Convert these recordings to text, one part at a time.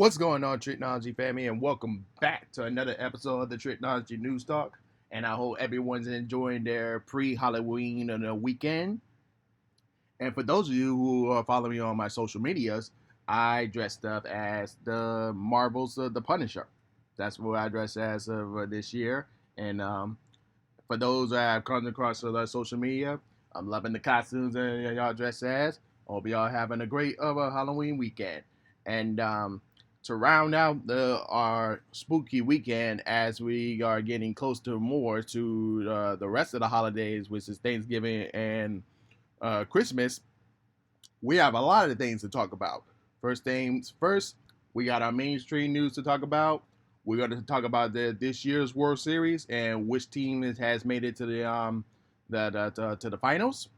What's going on, Tricology family, and welcome back to another episode of the Tricology News Talk. And I hope everyone's enjoying their pre-Halloween and the weekend. And for those of you who are following me on my social medias, I dressed up as the Marvel's the Punisher. That's what I dressed as this year. And for those that have come across social media, I'm loving the costumes that y'all dressed as. Hope y'all having a great Halloween weekend. And to round out our spooky weekend as we are getting close to more to the rest of the holidays, which is Thanksgiving and Christmas, we have a lot of things to talk about. First things first, we got our mainstream news to talk about. We're going to talk about this year's World Series and which team has made it to the finals.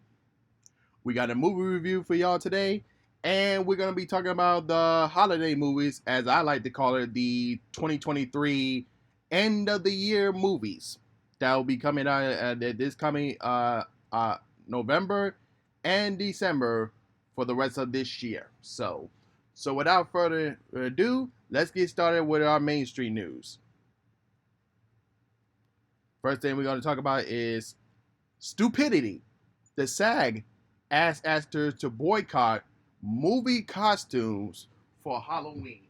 We got a movie review for y'all today, and we're going to be talking about the holiday movies, as I like to call it, the 2023 end of the year movies that will be coming out this coming November and December for the rest of this year. So without further ado, let's get started with our mainstream news. First thing we're going to talk about is stupidity. The SAG asked actors to boycott movie costumes for Halloween.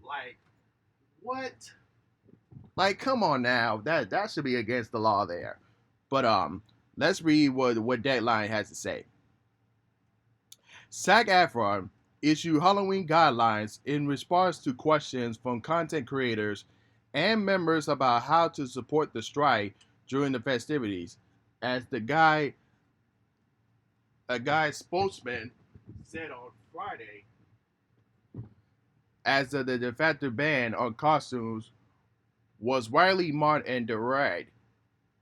Like, what? Like, come on now. That should be against the law there. But let's read what Deadline has to say. SAG-AFTRA issued Halloween guidelines in response to questions from content creators and members about how to support the strike during the festivities, as a guy spokesman said on Friday, as the de facto ban on costumes was widely mocked and derided.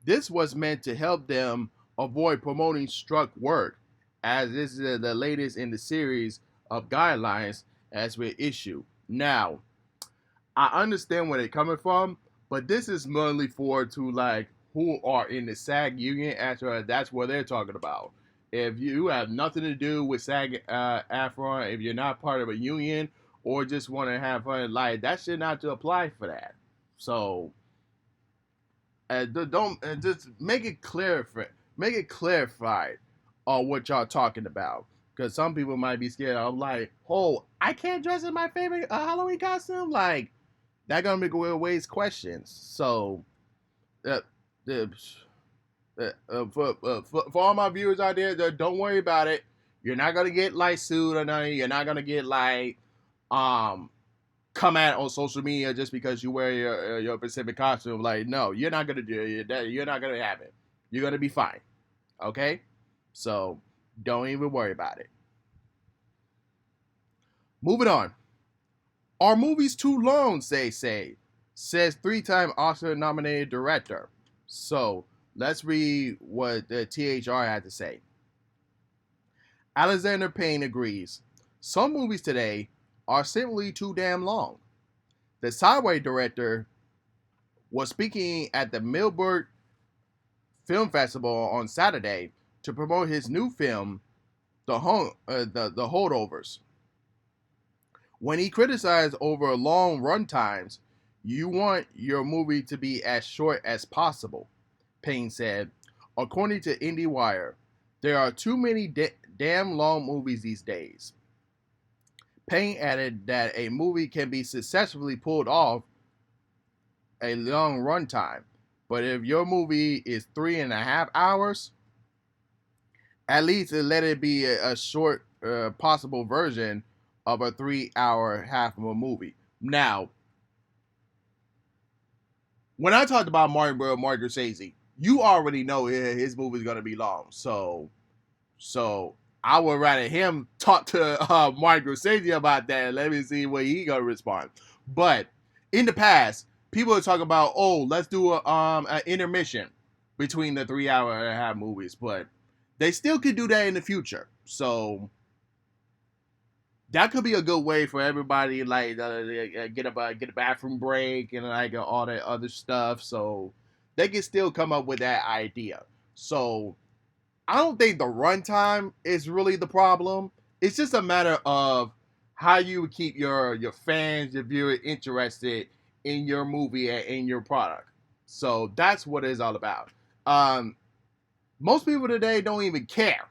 This was meant to help them avoid promoting struck work, as this is the latest in the series of guidelines as we issue. Now, I understand where they're coming from, but this is mainly for like who are in the SAG union. After that's what they're talking about. If you have nothing to do with SAG-AFTRA, if you're not part of a union or just want to have fun, like that should not to apply for that. So don't just make it clarified on what y'all talking about, because some people might be scared of like, oh, I can't dress in my favorite Halloween costume. Like that gonna make waste questions. So for all my viewers out there, don't worry about it. You're not gonna get like sued or nothing. You're not gonna get like come at on social media just because you wear your specific costume. Like, no, you're not gonna do that. You're not gonna have it. You're gonna be fine. Okay, so don't even worry about it. Moving on. Are movies too long? Says three-time Oscar-nominated director. So let's read what the THR had to say. Alexander Payne agrees. Some movies today are simply too damn long. The Sideways director was speaking at the Millburg Film Festival on Saturday to promote his new film, The Holdovers. When he criticized over long run times, you want your movie to be as short as possible, Payne said. According to IndieWire, there are too many damn long movies these days. Payne added that a movie can be successfully pulled off a long runtime, but if your movie is 3.5 hours, at least let it be a short possible version of a 3-hour half of a movie. Now, when I talked about Martin Scorsese, you already know his movie is going to be long. So I would rather him talk to Martin Scorsese about that. Let me see what he gonna respond. But in the past, people are talking about, oh, let's do an intermission between the 3-hour and a half movies, but they still could do that in the future. So that could be a good way for everybody, like get a bathroom break and like all that other stuff. So they can still come up with that idea. So I don't think the runtime is really the problem. It's just a matter of how you would keep your fans, your viewer interested in your movie and in your product. So that's what it's all about. Um, Most people today don't even care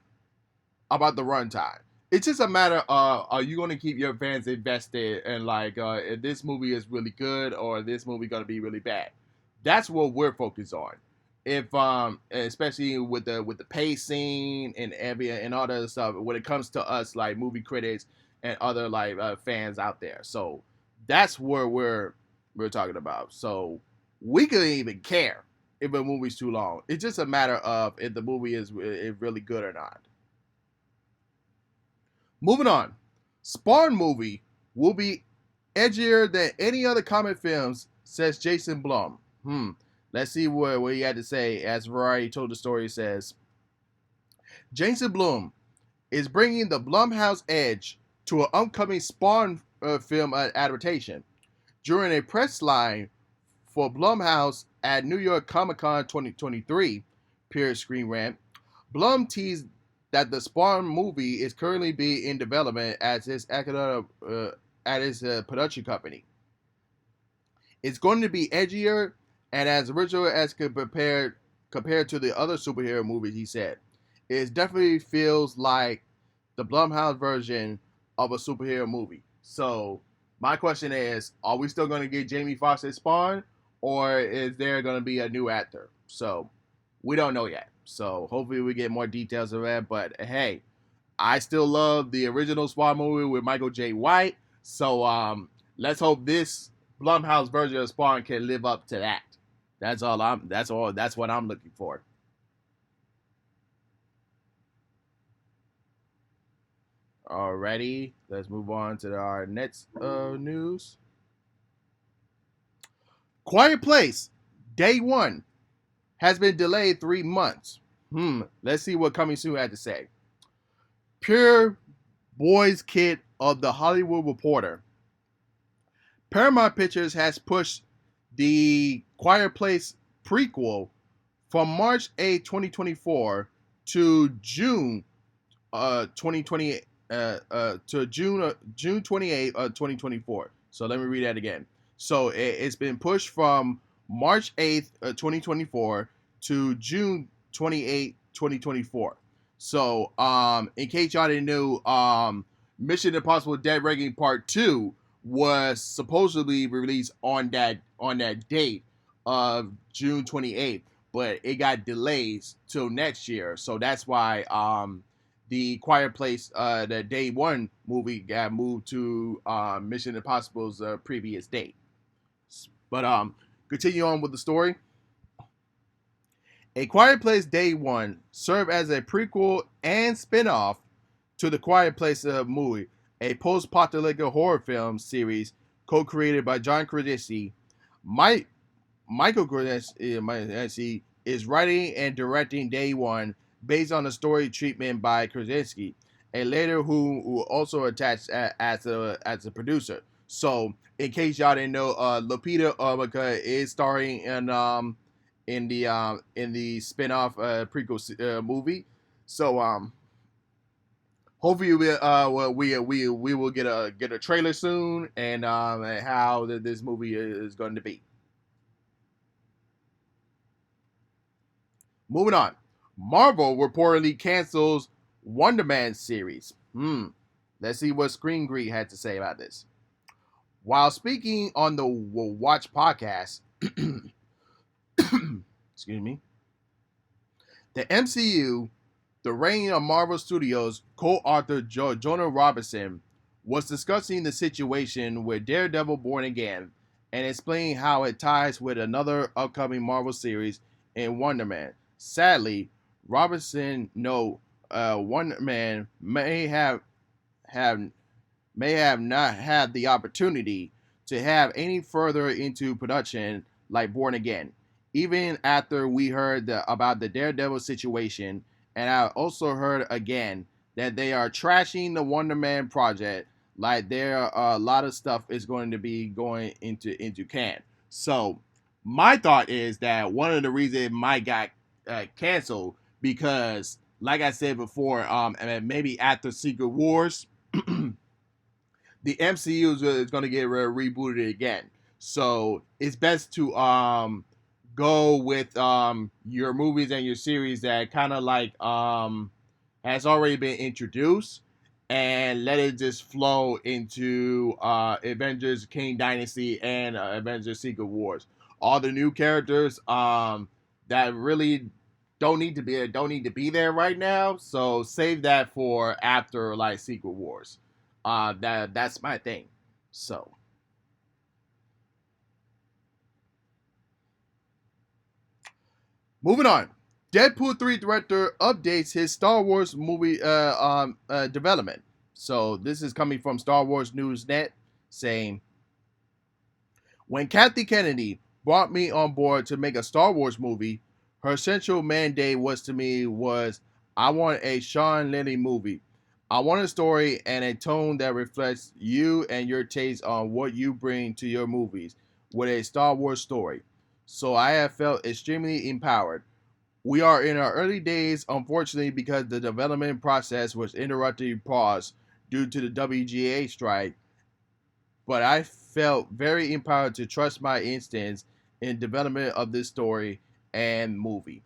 about the runtime. It's just a matter of, are you going to keep your fans invested in, like, if this movie is really good or this movie going to be really bad. That's what we're focused on. If especially with the pacing and all that other stuff, when it comes to us like movie critics and other like fans out there. So that's where we're talking about. So we couldn't even care if a movie's too long. It's just a matter of if the movie is really good or not. Moving on. Spawn movie will be edgier than any other comic films, says Jason Blum. Let's see what he had to say. As Variety told the story, says Jason Blum is bringing the Blumhouse edge to an upcoming Spawn film adaptation. During a press line for Blumhouse at New York Comic Con 2023, period Screen Rant, Blum teased that the Spawn movie is currently being in development at his production company. It's going to be edgier and as original as compared to the other superhero movies, he said. It definitely feels like the Blumhouse version of a superhero movie. So my question is, are we still going to get Jamie Foxx's Spawn, or is there going to be a new actor? So we don't know yet. So hopefully we get more details of that. But hey, I still love the original Spawn movie with Michael J. White. So let's hope this Blumhouse version of Spawn can live up to that. That's what I'm looking for. Alrighty, let's move on to our next news. Quiet Place, day one, has been delayed 3 months. Let's see what Coming Soon had to say. Pure Boys Kid of the Hollywood Reporter. Paramount Pictures has pushed the Quiet Place prequel from March 8, 2024 to June 2020 to June 28, 2024. So let me read that again. So it's been pushed from March 8th, 2024 to June 28, 2024. So in case y'all didn't know, Mission Impossible Dead Reckoning Part 2 was supposedly released on that date of June 28th, but it got delayed till next year. So that's why the Quiet Place, the day one movie, got moved to Mission Impossible's previous date. But continue on with the story. A Quiet Place Day One served as a prequel and spin-off to the Quiet Place movie, a post-apocalyptic horror film series co-created by John Krasinski. Michael Krasinski is writing and directing Day One based on a story treatment by Krasinski, a later who also attached as a producer. So, in case y'all didn't know, Lupita Nyong'o is starring in the spin-off prequel movie. So hopefully we will get a trailer soon, and how this movie is going to be. Moving on. Marvel reportedly cancels Wonder Man series. Let's see what Screen Greed had to say about this. While speaking on the Watch podcast, excuse me, the MCU, the reign of Marvel Studios co-author Jonah Robinson was discussing the situation with Daredevil Born Again and explaining how it ties with another upcoming Marvel series in Wonder Man. Sadly, Robinson Wonder Man may have not had the opportunity to have any further into production like Born Again, even after we heard about the Daredevil situation. And I also heard again that they are trashing the Wonder Man project, like there are a lot of stuff is going to be going into can. So my thought is that one of the reasons it might got canceled because, like I said before, maybe after Secret Wars, the MCU is going to get rebooted again. So it's best to go with your movies and your series that kind of like has already been introduced, and let it just flow into Avengers King Dynasty and Avengers Secret Wars. All the new characters that really don't need to be there right now. So save that for after like Secret Wars. That's my thing. So moving on. Deadpool 3 director updates his Star Wars movie development. So this is coming from Star Wars News Net saying, when Kathy Kennedy brought me on board to make a Star Wars movie, her central mandate was I want a Sean Lenny movie. I want a story and a tone that reflects you and your taste on what you bring to your movies with a Star Wars story. So I have felt extremely empowered. We are in our early days, unfortunately, because the development process was interrupted paused due to the WGA strike, but I felt very empowered to trust my instincts in development of this story and movie.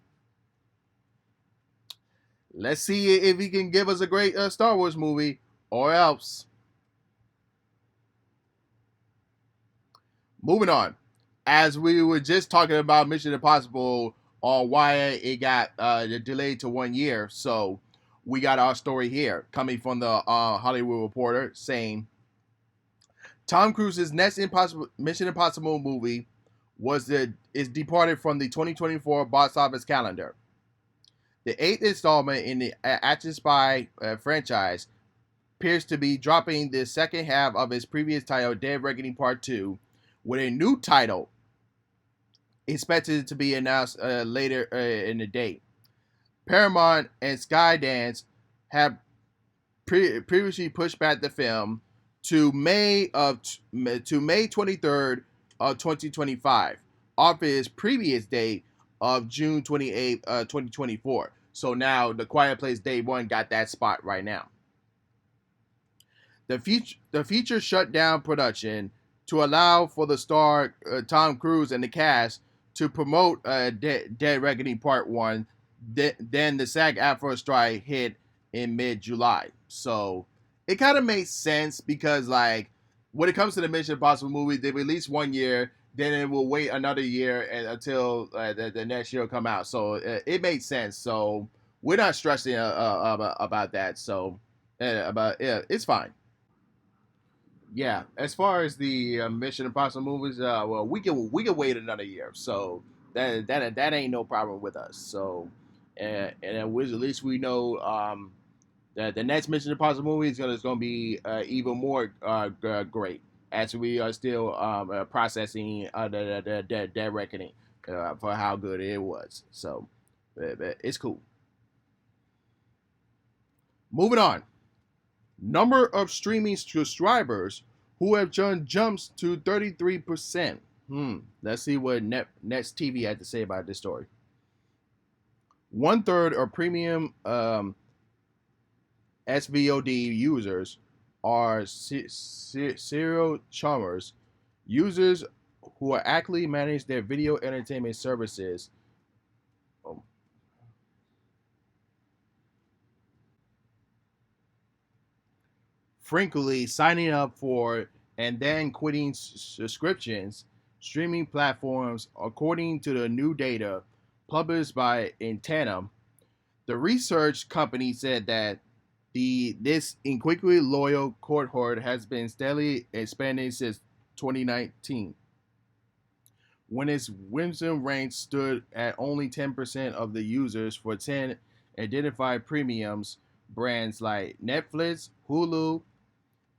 Let's see if he can give us a great Star Wars movie, or else. Moving on. As we were just talking about Mission Impossible on why it got delayed to 1 year, so we got our story here coming from the Hollywood Reporter saying Tom Cruise's next Mission Impossible movie is departed from the 2024 box office calendar. The eighth installment in the Action Spy franchise appears to be dropping the second half of its previous title, Dead Reckoning Part 2, with a new title expected to be announced later in the date. Paramount and Skydance have previously pushed back the film to May 23rd of 2025, off its previous date of June 28th, 2024. So now the Quiet Place Day 1 got that spot right now. The feature shut down production to allow for the star Tom Cruise and the cast to promote Dead Reckoning Part 1. Then the SAG-AFTRA strike hit in mid-July. So it kind of makes sense because, like, when it comes to the Mission Impossible movie, they release 1 year, then it will wait another year until the next year will come out. So it makes sense. So we're not stressing about that. So it's fine. Yeah, as far as the Mission Impossible movies, well, we can wait another year. So that ain't no problem with us. So and at least we know the next Mission Impossible movie is gonna be even more great, as we are still processing the Dead Reckoning for how good it was. So it's cool. Moving on. Number of streaming subscribers who have done jumps to 33%. Let's see what Next TV had to say about this story. One third of premium SVOD users are serial chummers, users who are actively manage their video entertainment services. Oh, frequently signing up for and then quitting subscriptions, streaming platforms, according to the new data published by Intenum. The research company said that this incredibly loyal cohort has been steadily expanding since 2019, when its Wisdom rank stood at only 10% of the users for 10 identified premiums brands like Netflix, Hulu,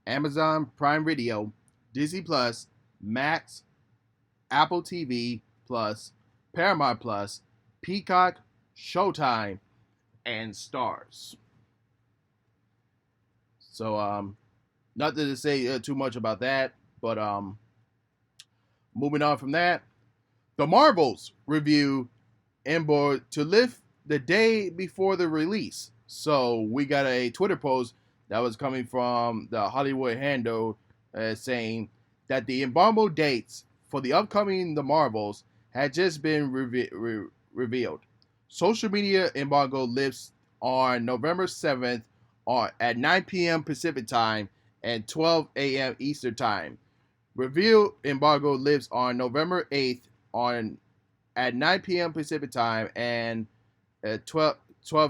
Amazon Prime Video, Disney Plus, Max, Apple TV Plus, Paramount Plus, Peacock, Showtime, and Stars. So nothing to say too much about that, but moving on from that, the Marvels review Ember to lift the day before the release. So we got a Twitter post that was coming from the Hollywood Handle saying that the embargo dates for the upcoming The Marvels had just been revealed. Social media embargo lifts on November 7th at 9 p.m. Pacific Time and 12 a.m. Eastern Time. Reveal embargo lifts on November 8th at 9 p.m. Pacific Time and 12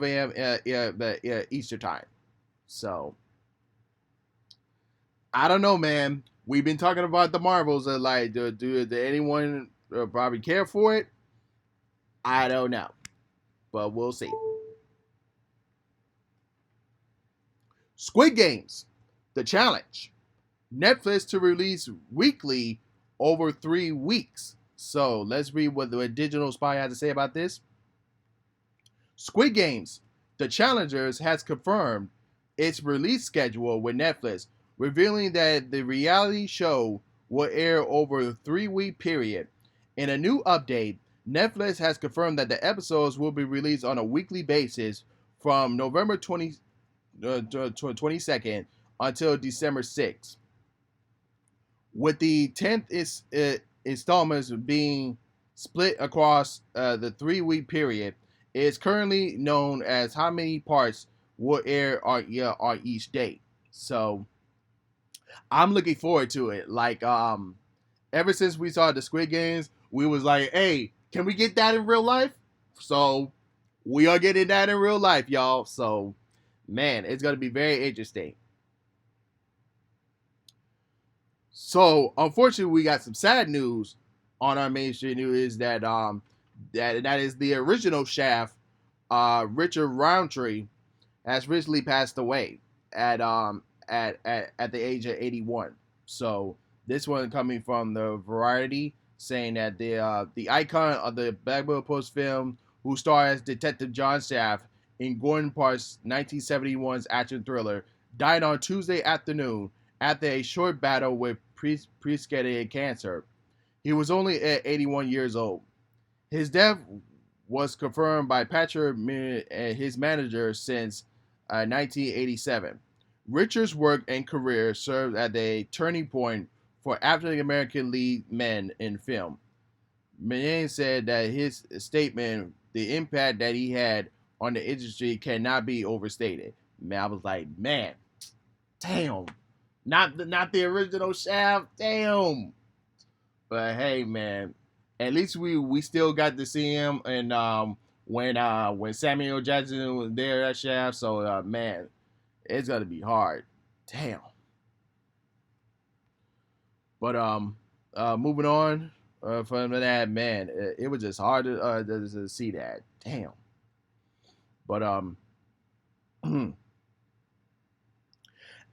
a.m. Eastern Time. So, I don't know, man. We've been talking about the Marvels. Like, do anyone probably care for it? I don't know, but we'll see. Squid Games, the challenge. Netflix to release weekly over 3 weeks. So let's read what the Digital Spy has to say about this. Squid Games, The Challengers has confirmed its release schedule with Netflix, revealing that the reality show will air over a 3-week period. In a new update, Netflix has confirmed that the episodes will be released on a weekly basis from November 22nd until December 6th. With the 10th installments being split across the 3-week period, it is currently known as how many parts will air on each date. So I'm looking forward to it. Like, ever since we saw the Squid Games, we was like, hey, can we get that in real life? So we are getting that in real life, y'all. So, man, it's going to be very interesting. So, unfortunately, we got some sad news on our mainstream news that that is the original Shaft, Richard Roundtree, has recently passed away at the age of 81. So, this one coming from the Variety, saying that the icon of the Blackboard Post film, who starred as Detective John Shaft in Gordon Parks' 1971's action thriller, died on Tuesday afternoon after a short battle with prostate cancer. He was only 81 years old. His death was confirmed by Patrick, his manager, since 1987. Richard's work and career served as a turning point for African American lead men in film. Manning said that his statement, the impact that he had on the industry, cannot be overstated. Man, I was like, man, damn. Not the original Shaft, damn. But hey, man, at least we still got to see him, and when Samuel Jackson was there at Shaft, so man, it's gonna be hard, damn. But moving on from that, man, it was just hard to see that, damn. But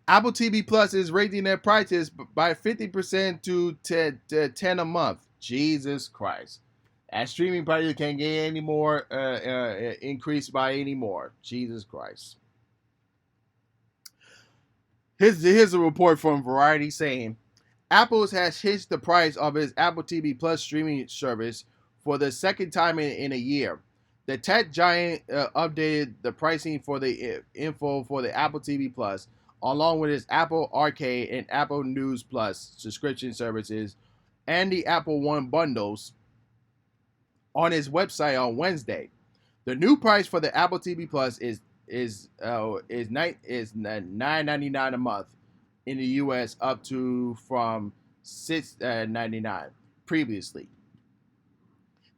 Apple TV Plus is raising their prices by 50% to 10 a month. Jesus Christ. That streaming prices can't get any more increased by any more. Jesus Christ. Here's a report from Variety saying Apple has hitched the price of its Apple TV Plus streaming service for the second time in a year. The tech giant updated the pricing for the info for the Apple TV Plus, along with its Apple Arcade and Apple News Plus subscription services and the Apple One bundles on its website on Wednesday. The new price for the Apple TV Plus is $9.99 a month in the US, up to from $6.99 previously.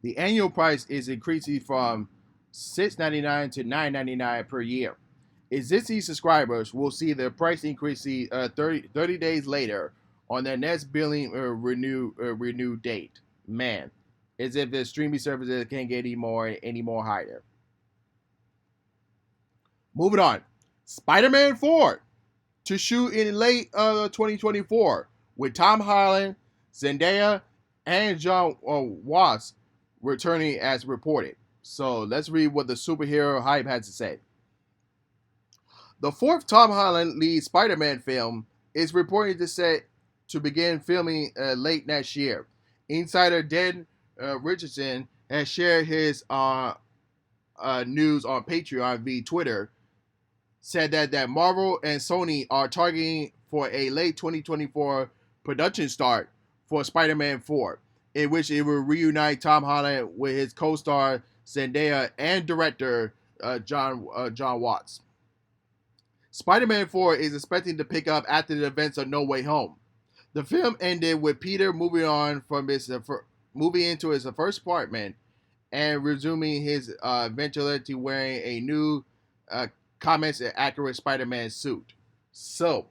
The annual price is increasing from $6.99 to $9.99 per year. Existing subscribers will see their price increase 30 days later on their next billing renew date. Man, as if the streaming services can't get any more higher. Moving on, Spider-Man 4 to shoot in late 2024 with Tom Holland, Zendaya, and John Watts returning as reported. So let's read what the superhero hype has to say. The fourth Tom Holland lead Spider-Man film is reported to begin filming late next year. Insider Dan Richardson has shared his news on Patreon via Twitter. said that Marvel and Sony are targeting for a late 2024 production start for Spider-Man 4, in which it will reunite Tom Holland with his co-star Zendaya and director John Watts. Spider-Man 4 is expecting to pick up after the events of No Way Home. The film ended with Peter moving on from moving into his first apartment and resuming his vigilante wearing a new comics accurate Spider-Man suit. So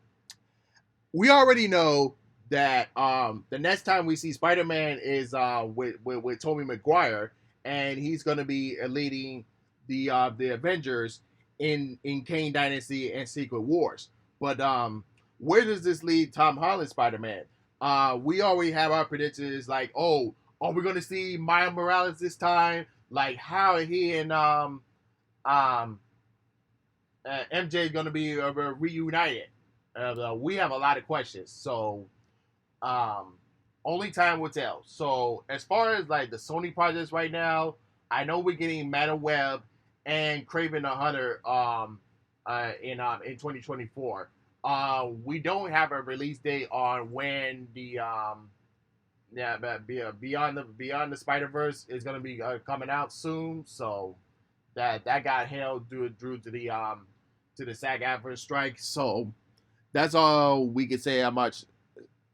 we already know that the next time we see Spider-Man is with Tobey Maguire, and he's going to be leading the Avengers in Kane Dynasty and Secret Wars. But where does this lead Tom Holland Spider-Man? We already have our predictions like, oh, are we going to see Miles Morales this time? Like, how are he and MJ going to be reunited? We have a lot of questions, so only time will tell. So as far as like the Sony projects right now, I know we're getting Madam Web and Kraven the Hunter in 2024. We don't have a release date on when the Beyond the Spider-Verse is going to be coming out soon. So that got held due to the SAG-AFTRA strike. So that's all we can say how much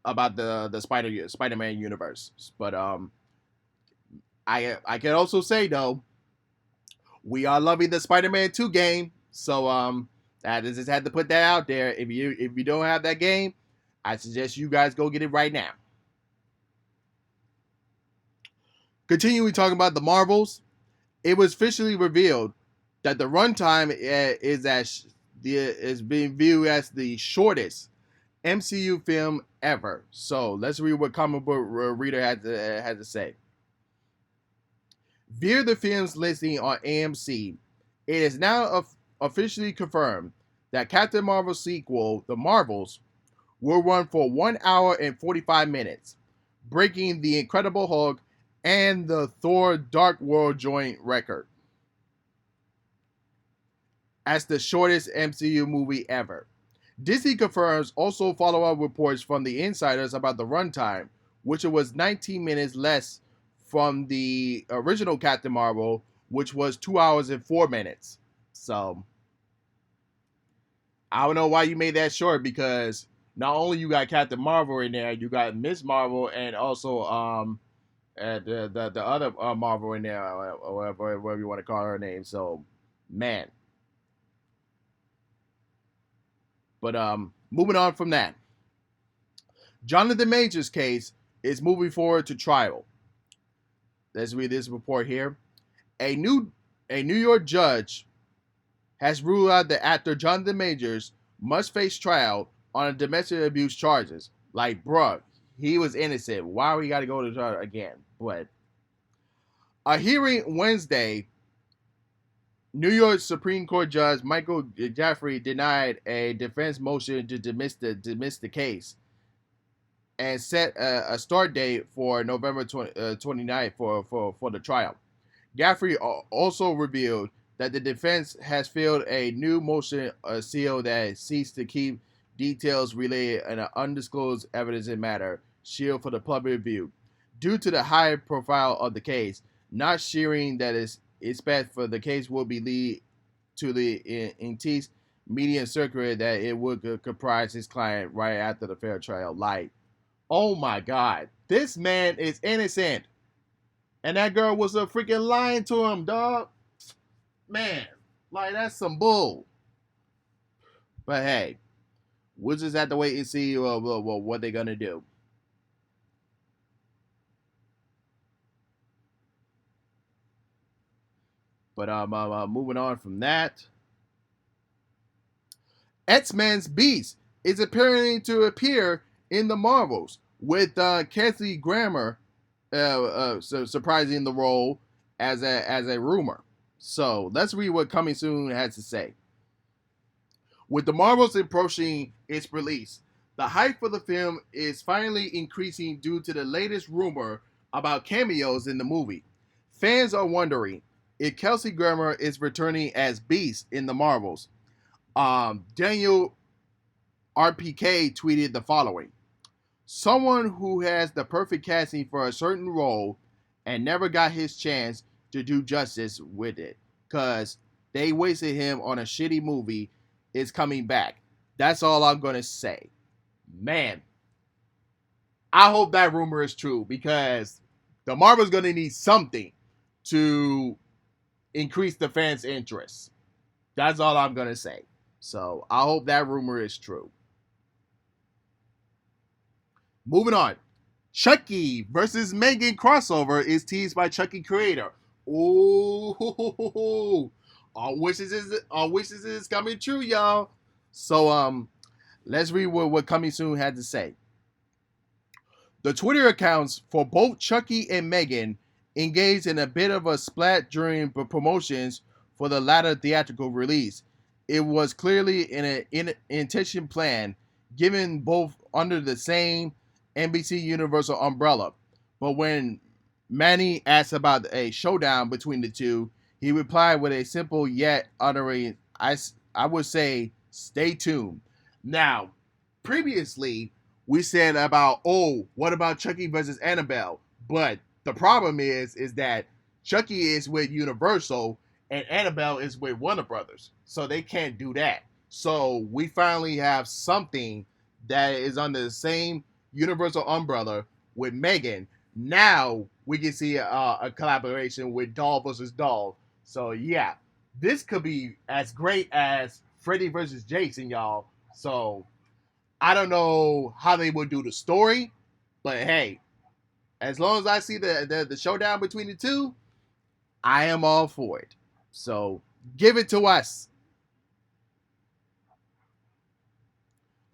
about the Spider-Man universe. But I can also say though, we are loving the Spider-Man 2 game. So I just had to put that out there. If you don't have that game, I suggest you guys go get it right now. Continuing talking about the Marvels, it was officially revealed that the runtime is being viewed as the shortest MCU film ever. So let's read what comic book reader had to say. Via the film's listing on AMC, it is now officially confirmed that Captain Marvel's sequel, The Marvels, will run for 1 hour and 45 minutes, breaking the Incredible Hulk and the Thor Dark World joint record as the shortest MCU movie ever. Disney confirms also follow-up reports from the insiders about the runtime, which was 19 minutes less from the original Captain Marvel, which was 2 hours and 4 minutes. So I don't know why you made that short, because not only you got Captain Marvel in there, you got Miss Marvel and also the other Marvel in there, or whatever you want to call her name. So man. But moving on from that, Jonathan Majors' case is moving forward to trial. Let's read this report here. A New York judge has ruled out that actor Jonathan Majors must face trial on domestic abuse charges. Like, bruh, he was innocent. Why we got to go to trial again? But a hearing Wednesday, New York Supreme Court Judge Michael Jeffrey denied a defense motion to dismiss the case and set a start date for November 29th for the trial. Jeffrey also revealed that the defense has filed a new motion seal that seeks to keep details related and undisclosed evidence in matter shielded for the public view. Due to the high profile of the case, not sharing that is expect for the case will be lead to the intense media circuit that it would comprise his client right after the fair trial. Like, oh my God, this man is innocent, and that girl was a freaking lying to him, dog. Man, like, that's some bull. But hey, we'll just have to wait and see what they're gonna do. But moving on from that, X-Men's Beast is appearing to appear in the Marvels, with Kelsey Grammer surprising the role as a rumor. So let's read what Coming Soon has to say. With the Marvels approaching its release, the hype for the film is finally increasing due to the latest rumor about cameos in the movie. Fans are wondering if Kelsey Grammer is returning as Beast in the Marvels. Daniel RPK tweeted the following: someone who has the perfect casting for a certain role and never got his chance to do justice with it because they wasted him on a shitty movie is coming back. That's all I'm going to say. Man, I hope that rumor is true because the Marvel's going to need something to increase the fans' interest. That's all I'm going to say. So I hope that rumor is true. Moving on. Chucky versus Megan crossover is teased by Chucky creator. Ooh, our wishes is coming true, y'all. So let's read what Coming Soon had to say. The Twitter accounts for both Chucky and Megan engaged in a bit of a splat during promotions for the latter theatrical release. It was clearly an intention plan, given both under the same NBC Universal umbrella. But when Manny asked about a showdown between the two, he replied with a simple yet uttering, I would say, stay tuned. Now, previously, we said about, oh, what about Chucky versus Annabelle? But the problem is that Chucky is with Universal and Annabelle is with Warner Brothers. So they can't do that. So we finally have something that is under the same Universal umbrella with Megan. Now we can see a collaboration with Doll versus Doll. So yeah, this could be as great as Freddy versus Jason, y'all. So I don't know how they would do the story, but hey, as long as I see the showdown between the two, I am all for it. So give it to us.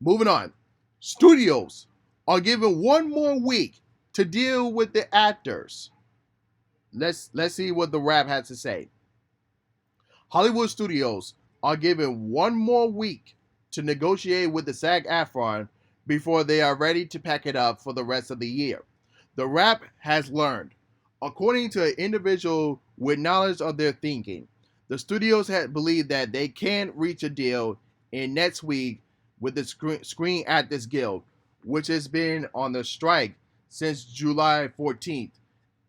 Moving on. Studios are given one more week to deal with the actors. Let's see what the rap has to say. Hollywood studios are given one more week to negotiate with the SAG-AFTRA before they are ready to pack it up for the rest of the year. The rap has learned, according to an individual with knowledge of their thinking, the studios had believed that they can reach a deal in next week with the Screen Actors Guild, which has been on the strike since July 14th.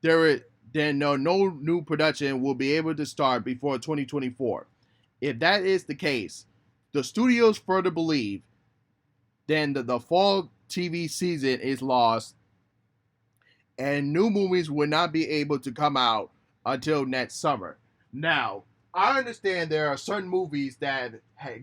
No new production will be able to start before 2024. If that is the case, the studios further believe then the fall TV season is lost and new movies will not be able to come out until next summer. Now, I understand there are certain movies that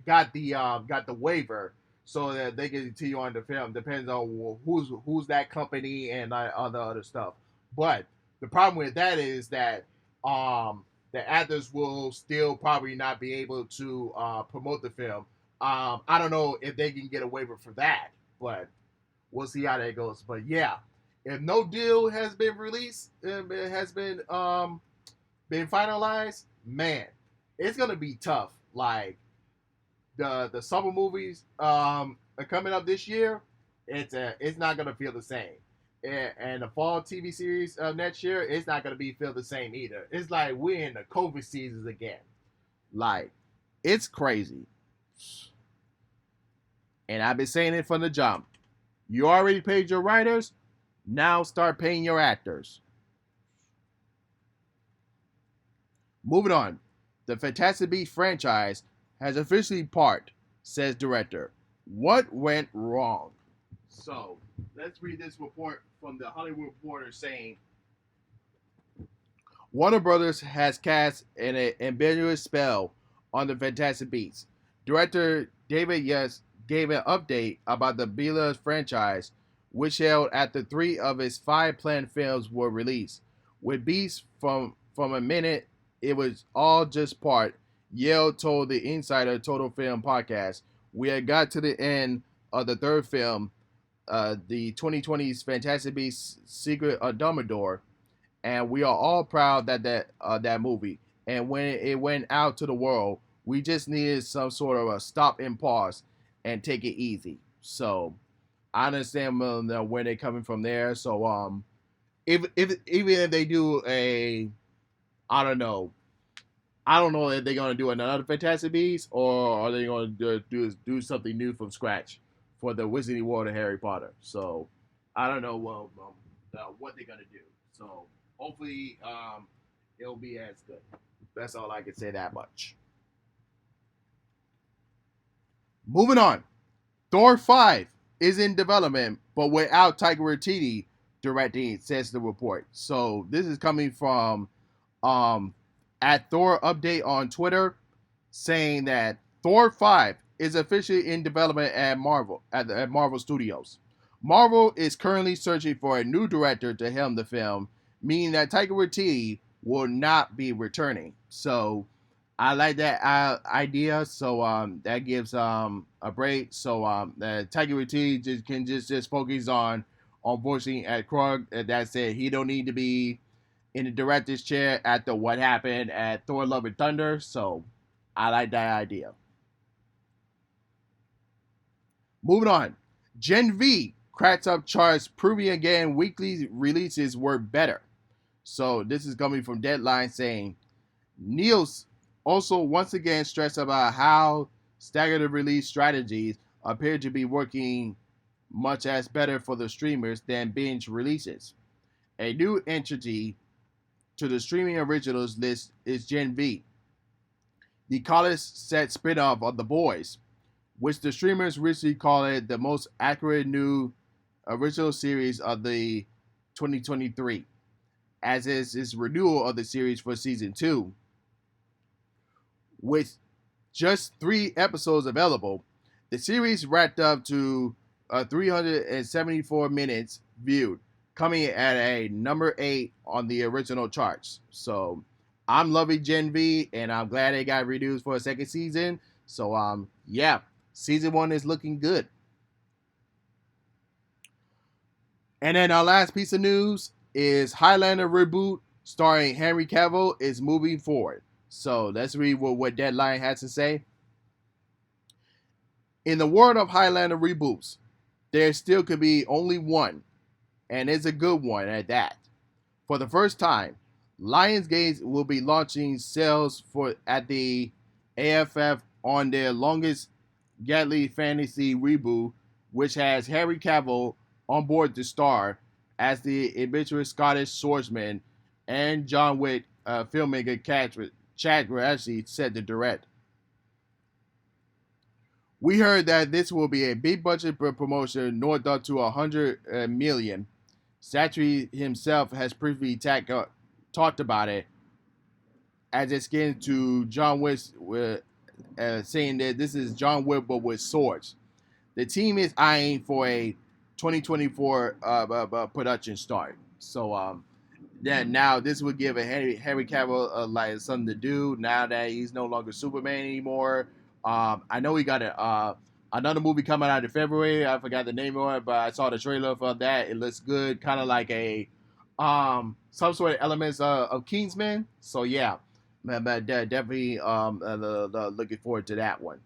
got the waiver so that they can continue on the film. Depends on who's that company and all the other stuff. But the problem with that is that the actors will still probably not be able to promote the film. I don't know if they can get a waiver for that, but we'll see how that goes. But yeah, if no deal has been released, it has been finalized, man, it's gonna be tough. Like the summer movies are coming up this year, it's not gonna feel the same. And the fall TV series next year, it's not gonna feel the same either. It's like we're in the COVID seasons again. Like it's crazy. And I've been saying it from the jump. You already paid your writers, now start paying your actors. Moving on. The Fantastic Beasts franchise has officially parted, says director. What went wrong? So, let's read this report from the Hollywood Reporter saying Warner Brothers has cast an ambiguous spell on the Fantastic Beasts. Director David Yes gave an update about the Beatles franchise, which held after 3 of its 5 planned films were released. With Beasts from a minute, it was all just part. Yale told the Insider Total Film podcast, "We had got to the end of the 3rd film, the 2020's Fantastic Beasts: Secret of Dumbledore, and we are all proud that movie. And when it went out to the world, we just needed some sort of a stop and pause and take it easy." So I understand where they're coming from there. So if even if they do a, I don't know, I don't know if they're gonna do another Fantastic Beasts or are they gonna do something new from scratch for the Wizarding World of Harry Potter. So I don't know what they're gonna do. So hopefully it'll be as good. That's all I can say that much. Moving on. Thor 5 is in development, but without Taika Waititi directing, says the report. So this is coming from um, at Thor Update on Twitter, saying that Thor 5 is officially in development at Marvel Studios. Marvel is currently searching for a new director to helm the film, meaning that Taika Waititi will not be returning. So I like that idea. So that gives a break. So Taika Waititi can just focus on voicing at Krug. That said, he don't need to be in the director's chair after what happened at Thor: Love and Thunder. So I like that idea. Moving on, Gen V cracks up charts, proving again weekly releases work better. So this is coming from Deadline saying Niels also once again stressed about how staggered release strategies appear to be working much as better for the streamers than binge releases. A new entity to the streaming originals list is Gen V, the college set spin-off of The Boys, which the streamers recently called it the most accurate new original series of the 2023, as is its renewal of the series for season 2. With just 3 episodes available, the series racked up to 374 minutes viewed, coming at a number 8 on the original charts. So I'm loving Gen V, and I'm glad it got renewed for a second season. So yeah, season 1 is looking good. And then our last piece of news is Highlander reboot starring Henry Cavill is moving forward. So let's read what Deadline has to say. In the world of Highlander reboots, there still could be only one, and it's a good one at that. For the first time, Lionsgate will be launching sales at the AFF on their longest Gately fantasy reboot, which has Henry Cavill on board to star as the impetuous Scottish swordsman, and John Wick filmmaker Chadwick actually said to direct. We heard that this will be a big budget promotion north up to $100 million. Satry himself has previously talked about it as it's getting to John Wick, saying that this is John Wick but with swords. The team is eyeing for a 2024 production start. So then now this would give a Henry Cavill like something to do now that he's no longer Superman anymore. I know he got another movie coming out in February. I forgot the name of it, but I saw the trailer for that. It looks good, kind of like a some sort of elements of Kingsman. So yeah, but definitely looking forward to that one.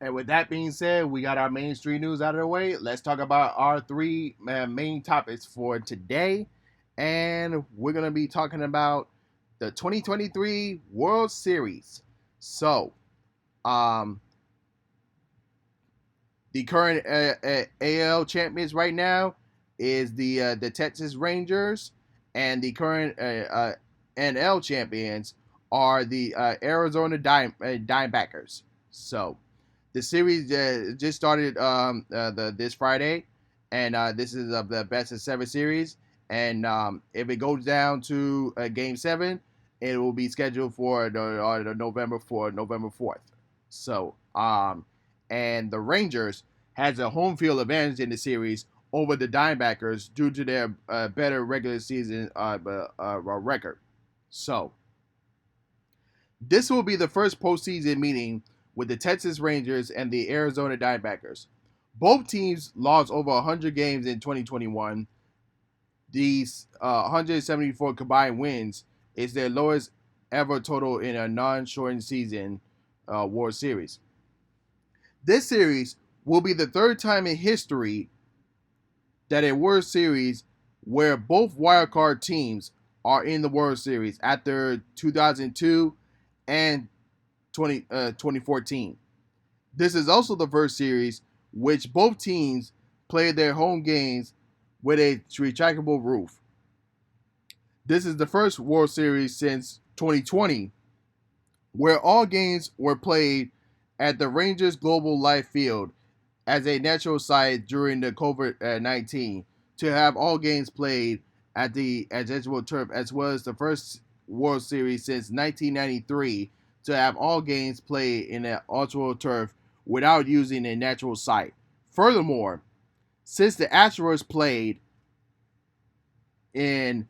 And with that being said, we got our mainstream news out of the way. Let's talk about our 3 main topics for today. And we're going to be talking about the 2023 World Series. So, the current AL champions right now is the Texas Rangers, and the current NL champions are the Arizona Diamondbackers. So, the series just started this Friday, and this is the best of 7 series. And if it goes down to Game 7, it will be scheduled for the November 4th. So, and the Rangers has a home field advantage in the series over the Diamondbackers due to their better regular season record. So, this will be the first postseason meeting with the Texas Rangers and the Arizona Diamondbackers. Both teams lost over 100 games in 2021. These 174 combined wins is their lowest ever total in a non-shortened season World Series. This series will be the 3rd time in history that a World Series where both wildcard teams are in the World Series after 2002 and 2014. This is also the first series which both teams played their home games with a retractable roof. This is the first World Series since 2020 where all games were played at the Rangers Global Life Field as a natural site during the COVID-19 to have all games played at the adjustable turf, as well as the first World Series since 1993 to have all games played in an alternate turf without using a natural site. Furthermore, since the Astros played in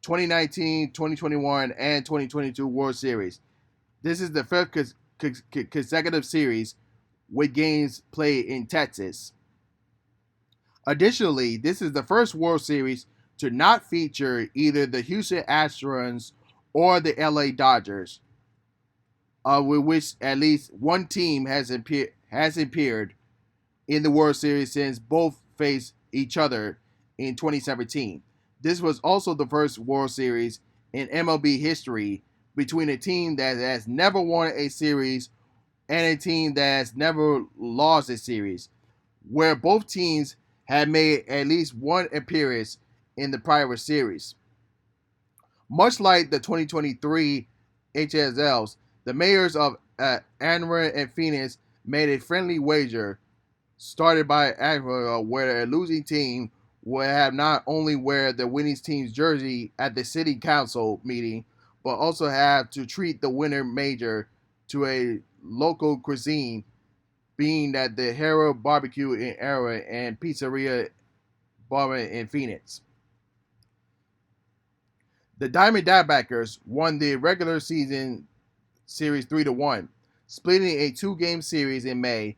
2019, 2021, and 2022 World Series, this is the fifth consecutive series with games played in Texas. Additionally, this is the first World Series to not feature either the Houston Astros or the LA Dodgers, with which at least one team has appeared in the World Series since both faced each other in 2017. This was also the first World Series in MLB history between a team that has never won a series and a team that has never lost a series, where both teams had made at least one appearance in the prior series. Much like the 2023 HSLs, the mayors of Anaheim and Phoenix made a friendly wager started by Agriculture where a losing team would have not only wear the winning team's jersey at the city council meeting, but also have to treat the winner major to a local cuisine, being at the Hera Barbecue in Era and Pizzeria Bar in Phoenix. The Diamondbacks won the regular season series 3-1, splitting a two-game series in May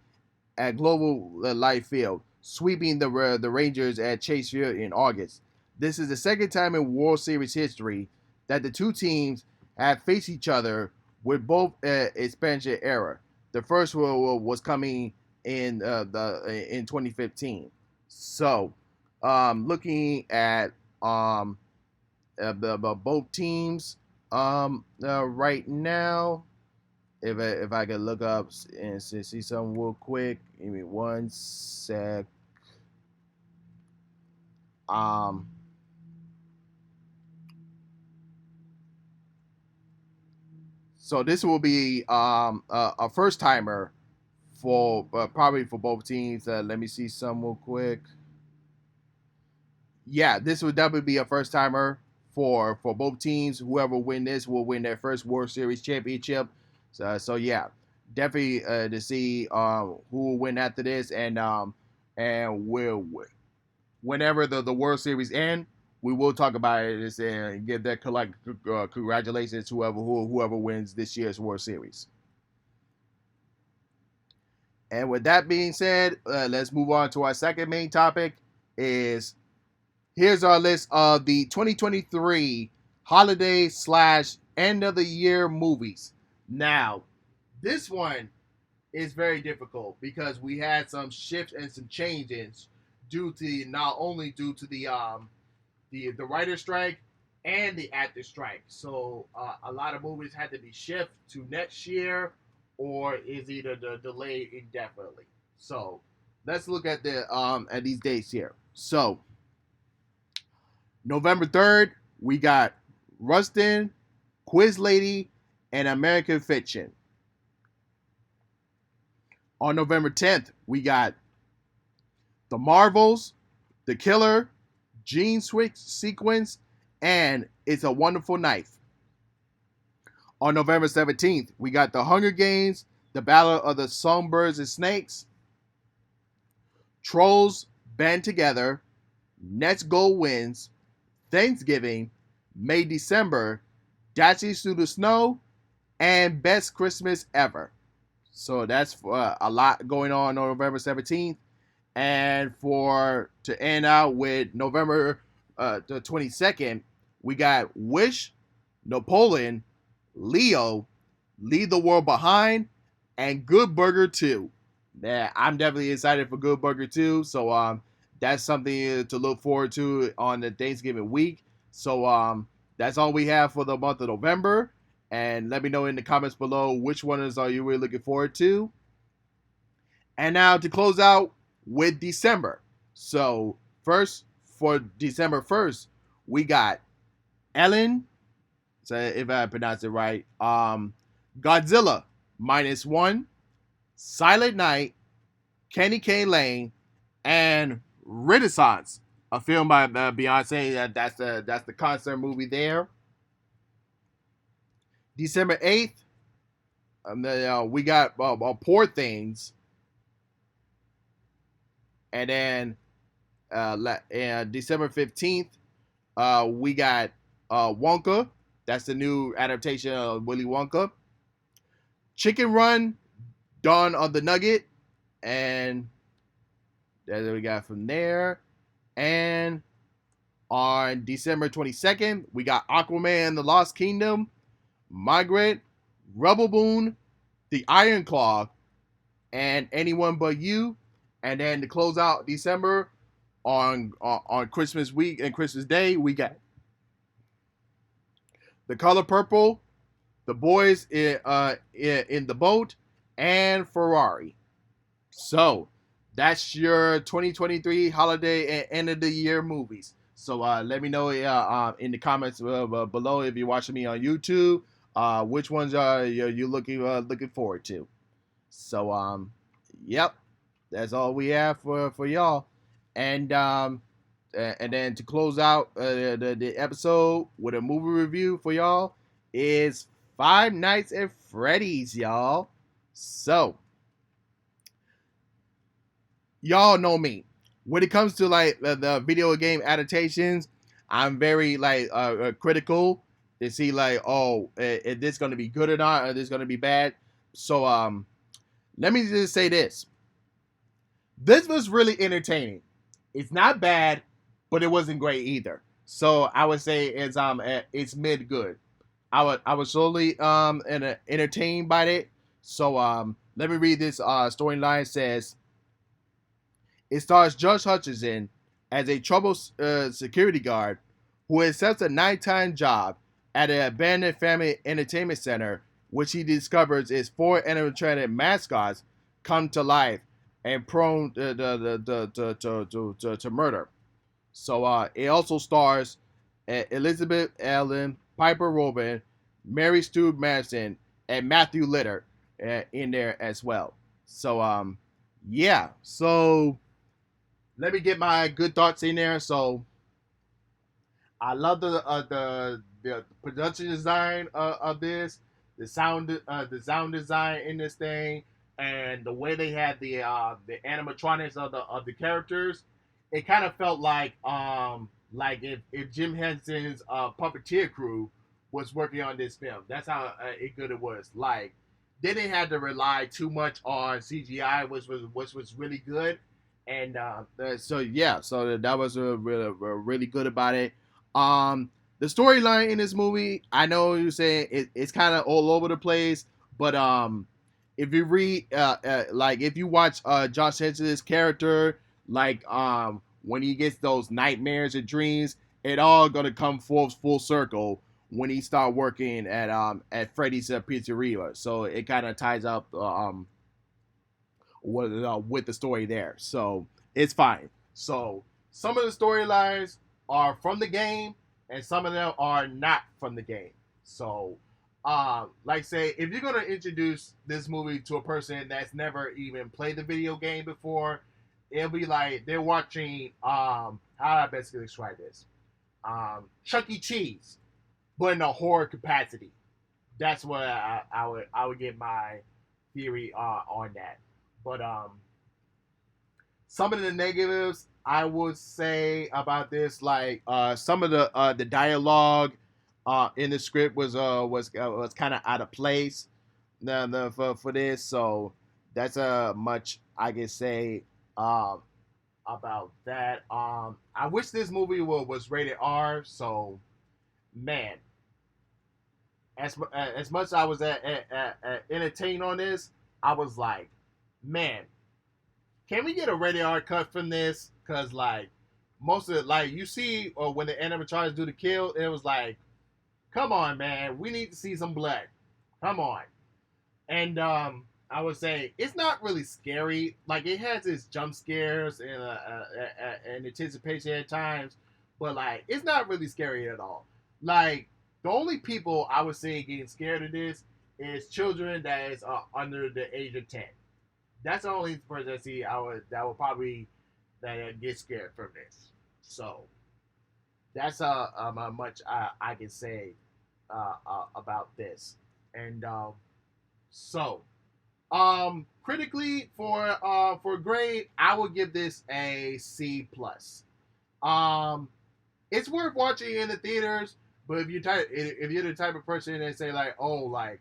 at Global Life Field, sweeping the Rangers at Chase Field in August. This is the second time in World Series history that the two teams have faced each other with both expansion era. The first one was coming in 2015. So, looking at both teams right now, if I could look up and see something real quick, give me one sec. So this will be a first timer for probably for both teams. Let me see some real quick. Yeah, this would definitely be a first timer for both teams. Whoever win this will win their first World Series championship. So yeah, definitely to see who will win after this, and will whenever the World Series end, we will talk about it and give that congratulations to whoever wins this year's World Series. And with that being said, let's move on to our second main topic. Here's our list of the 2023 holiday / end of the year movies. Now, this one is very difficult because we had some shifts and some changes not only due to the writer strike and the actor strike. So a lot of movies had to be shifted to next year or is either delayed indefinitely. So let's look at these dates here. So November 3rd, we got Rustin, Quiz Lady, and American Fiction. On November 10th, we got The Marvels, The Killer, Gene Switch Sequence, and It's a Wonderful Knife. On November 17th, we got The Hunger Games, The Battle of the Songbirds and Snakes, Trolls Band Together, Nets Go Wins, Thanksgiving, May December, Dashes Through the Snow, and Best Christmas Ever. So that's a lot going on November 17th. And to end out with November the 22nd, we got Wish, Napoleon, Leo, Leave the World Behind, and Good Burger 2. Yeah, I'm definitely excited for Good Burger 2. So that's something to look forward to on the Thanksgiving week. So that's all we have for the month of November. And let me know in the comments below which ones are you really looking forward to. And now to close out with December. So first, for December 1st, we got Ellen, so if I pronounce it right, Godzilla -1, Silent Night, Candy Cane Lane, and Renaissance, a film by Beyonce. That's the concert movie there. December 8th, we got Poor Things, and then December 15th, we got Wonka. That's the new adaptation of Willy Wonka. Chicken Run, Dawn of the Nugget, and that's what we got from there. And on December 22nd, we got Aquaman, The Lost Kingdom, Margaret, Rebel Moon, The Iron Claw, and Anyone But You. And then to close out December, on Christmas week and Christmas Day, we got The Color Purple, The Boys in the Boat, and Ferrari. So that's your 2023 holiday and end of the year movies. So let me know in the comments below if you're watching me on YouTube, which ones are you looking forward to. So yep, that's all we have for y'all. And then to close out the episode with a movie review for y'all is Five Nights at Freddy's, y'all. So y'all know me. When it comes to like the video game adaptations, I'm very like critical to see like, oh, is this gonna be good or not, or is this gonna be bad? So let me just say this. This was really entertaining. It's not bad, but it wasn't great either. So I would say it's mid good. I was solely entertained by it. So let me read this storyline. It says it stars Josh Hutcherson as a troubled security guard who accepts a nighttime job at an abandoned family entertainment center, which he discovers is 4 animatronic mascots come to life and prone to murder. So it also stars Elizabeth Allen, Piper Robin, Mary Stu Madison, and Matthew Litter in there as well. So yeah. So let me get my good thoughts in there. So I love the production design of this, the sound design in this thing, and the way they had the animatronics of the characters. It kind of felt like if Jim Henson's puppeteer crew was working on this film. That's how good it was. Like they didn't have to rely too much on CGI, which was really good. And so yeah, so that was really good about it. The storyline in this movie, I know you're saying it's kind of all over the place, but if you read like if you watch Josh Hutcherson's character, like when he gets those nightmares and dreams, it all gonna come full circle when he start working at Freddy's Pizzeria. So it kind of ties up with the story there. So it's fine. So some of the storylines are from the game and some of them are not from the game. So like say if you're gonna introduce this movie to a person that's never even played the video game before, it'll be like they're watching how do I best describe this? Chuck E. Cheese, but in a horror capacity. That's what I would get my theory on that. But some of the negatives I would say about this, like some of the dialogue in the script was kind of out of place for this. So that's much I can say about that. I wish this movie was rated R. So man, as much as I was entertained on this, I was like, man, can we get a rated R cut from this? Cause like most of it, like you see, or when the animatronics do the kill, it was like Come on, man. We need to see some blood. Come on. And I would say it's not really scary. Like it has its jump scares and anticipation at times, but like it's not really scary at all. Like the only people I would say getting scared of this is children that is under the age of 10. That's the only person I see that would probably that get scared from this. So that's much I can say about this. And so critically for grade, I would give this a C plus. Um, it's worth watching in the theaters, but if you're the type of person that say like, oh, like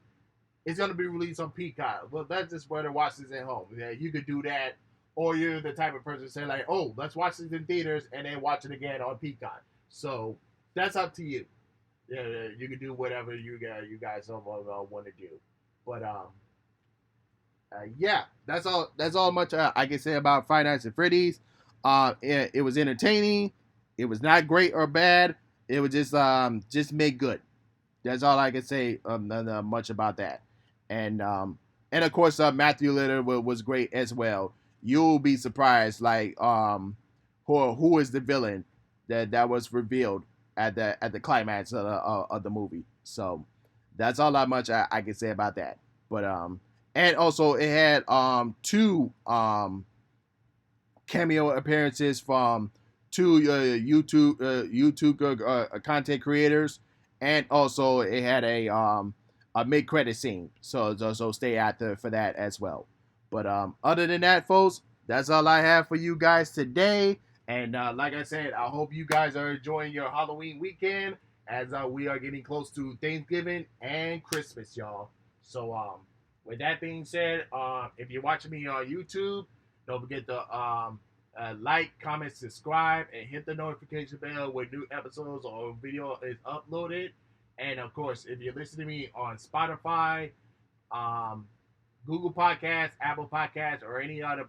it's gonna be released on Peacock, well, that's just better watch this at home. Yeah, you could do that, or you're the type of person to say like, oh, let's watch this in theaters and then watch it again on Peacock. So that's up to you. Yeah, you can do whatever you guys want to do. But yeah, that's all. That's all much I can say about Five Nights at Freddy's. It was entertaining. It was not great or bad. It was just made good. That's all I can say. Not much about that. And of course, Matthew Lillard was great as well. You'll be surprised, like who is the villain that was revealed at the climax of the movie. So that's all that much I can say about that. But and also it had two cameo appearances from two YouTube content creators, and also it had a mid credit scene. So stay out there for that as well. But other than that, folks, that's all I have for you guys today. And like I said, I hope you guys are enjoying your Halloween weekend as we are getting close to Thanksgiving and Christmas, y'all. So with that being said, if you're watching me on YouTube, don't forget to like, comment, subscribe, and hit the notification bell when new episodes or video is uploaded. And of course, if you're listening to me on Spotify, Google Podcasts, Apple Podcasts, or any other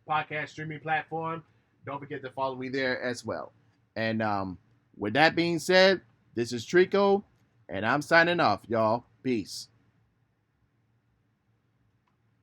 podcast streaming platform, don't forget to follow me there as well. And with that being said, this is Trico, and I'm signing off, y'all. Peace.